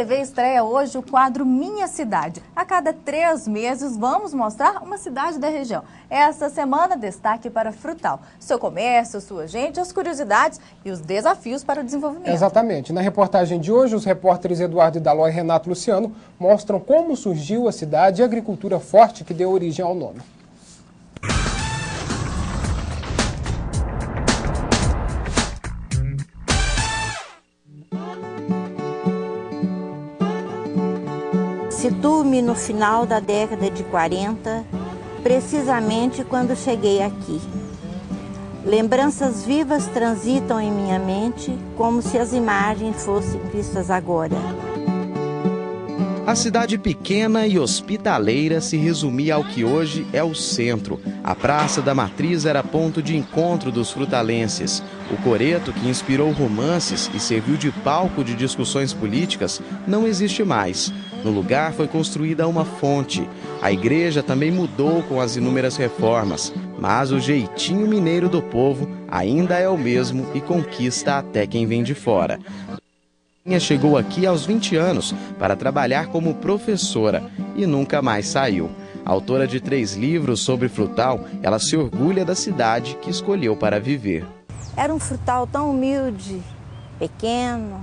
TV estreia hoje o quadro Minha Cidade. A cada 3 meses vamos mostrar uma cidade da região. Esta semana, destaque para Frutal. Seu comércio, sua gente, as curiosidades e os desafios para o desenvolvimento. Exatamente. Na reportagem de hoje, os repórteres Eduardo Idaló e Renato Luciano mostram como surgiu a cidade e a agricultura forte que deu origem ao nome. Situo-me no final da década de 40, precisamente quando cheguei aqui. Lembranças vivas transitam em minha mente, como se as imagens fossem vistas agora. A cidade pequena e hospitaleira se resumia ao que hoje é o centro. A Praça da Matriz era ponto de encontro dos frutalenses. O coreto, que inspirou romances e serviu de palco de discussões políticas, não existe mais. No lugar foi construída uma fonte. A igreja também mudou com as inúmeras reformas, mas o jeitinho mineiro do povo ainda é o mesmo e conquista até quem vem de fora. Chegou aqui aos 20 anos para trabalhar como professora e nunca mais saiu. Autora de 3 livros sobre Frutal, ela se orgulha da cidade que escolheu para viver. Era um Frutal tão humilde, pequeno,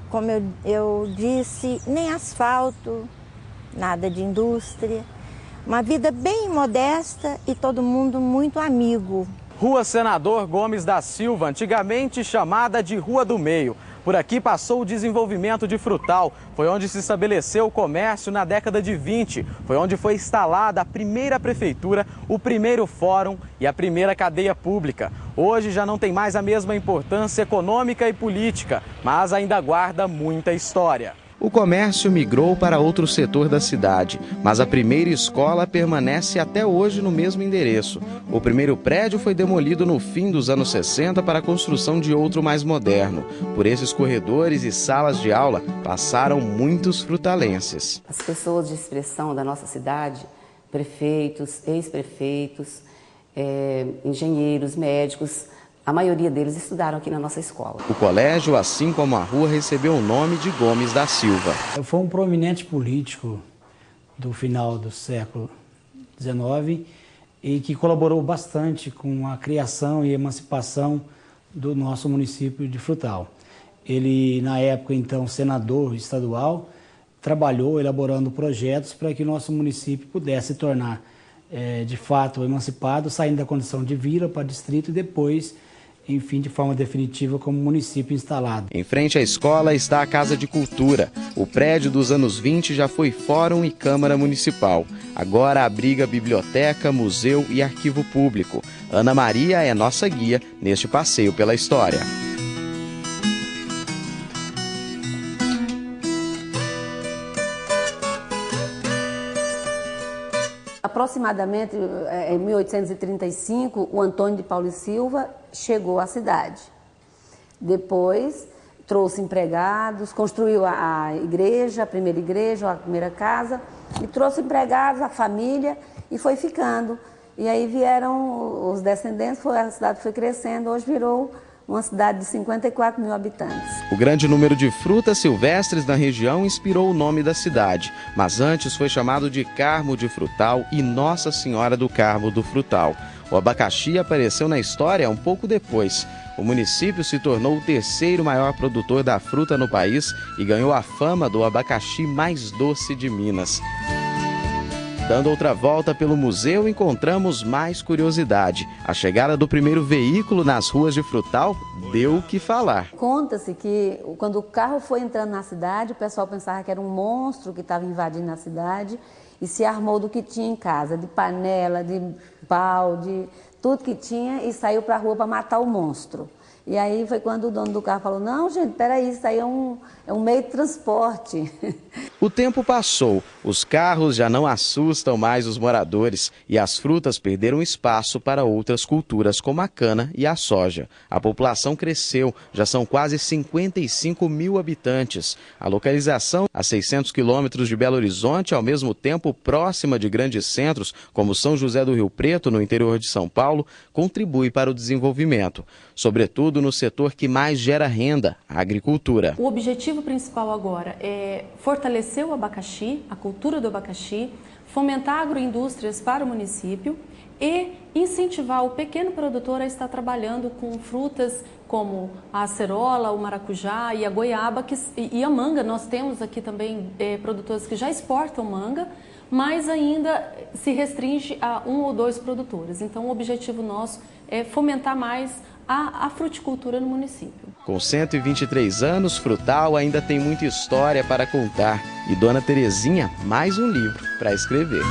como eu disse, nem asfalto, nada de indústria. Uma vida bem modesta e todo mundo muito amigo. Rua Senador Gomes da Silva, antigamente chamada de Rua do Meio. Por aqui passou o desenvolvimento de Frutal, foi onde se estabeleceu o comércio na década de 20, foi onde foi instalada a primeira prefeitura, o primeiro fórum e a primeira cadeia pública. Hoje já não tem mais a mesma importância econômica e política, mas ainda guarda muita história. O comércio migrou para outro setor da cidade, mas a primeira escola permanece até hoje no mesmo endereço. O primeiro prédio foi demolido no fim dos anos 60 para a construção de outro mais moderno. Por esses corredores e salas de aula passaram muitos frutalenses. As pessoas de expressão da nossa cidade, prefeitos, ex-prefeitos, engenheiros, médicos, a maioria deles estudaram aqui na nossa escola. O colégio, assim como a rua, recebeu o nome de Gomes da Silva. Foi um prominente político do final do século XIX e que colaborou bastante com a criação e emancipação do nosso município de Frutal. Ele, na época, então, senador estadual, trabalhou elaborando projetos para que o nosso município pudesse se tornar, de fato, emancipado, saindo da condição de vila para distrito e depois, enfim, de forma definitiva como município instalado. Em frente à escola está a Casa de Cultura. O prédio dos anos 20 já foi fórum e Câmara Municipal. Agora abriga biblioteca, museu e arquivo público. Ana Maria é nossa guia neste passeio pela história. Aproximadamente em 1835, o Antônio de Paulo e Silva chegou à cidade. Depois trouxe empregados, construiu a igreja, a primeira casa, e trouxe empregados, a família, e foi ficando. E aí vieram os descendentes, a cidade foi crescendo, hoje virou uma cidade de 54 mil habitantes. O grande número de frutas silvestres na região inspirou o nome da cidade, mas antes foi chamado de Carmo de Frutal e Nossa Senhora do Carmo do Frutal. O abacaxi apareceu na história um pouco depois. O município se tornou o 3º maior produtor da fruta no país e ganhou a fama do abacaxi mais doce de Minas. Dando outra volta pelo museu, encontramos mais curiosidade. A chegada do primeiro veículo nas ruas de Frutal deu o que falar. Conta-se que quando o carro foi entrando na cidade, o pessoal pensava que era um monstro que estava invadindo a cidade e se armou do que tinha em casa, de panela, de pau, de tudo que tinha, e saiu para a rua para matar o monstro. E aí foi quando o dono do carro falou, não, gente, peraí, isso aí é um meio de transporte. O tempo passou, os carros já não assustam mais os moradores e as frutas perderam espaço para outras culturas como a cana e a soja. A população cresceu, já são quase 55 mil habitantes. A localização, a 600 quilômetros de Belo Horizonte, ao mesmo tempo próxima de grandes centros, como São José do Rio Preto, no interior de São Paulo, contribui para o desenvolvimento. Sobretudo sobretudo no setor que mais gera renda, a agricultura. O objetivo principal agora é fortalecer o abacaxi, a cultura do abacaxi, fomentar agroindústrias para o município e incentivar o pequeno produtor a estar trabalhando com frutas como a acerola, o maracujá e a goiaba e a manga. Nós temos aqui também produtores que já exportam manga, mas ainda se restringe a 1 ou 2 produtores. Então, o objetivo nosso é fomentar mais a fruticultura no município. Com 123 anos, Frutal ainda tem muita história para contar. E Dona Terezinha, mais um livro para escrever.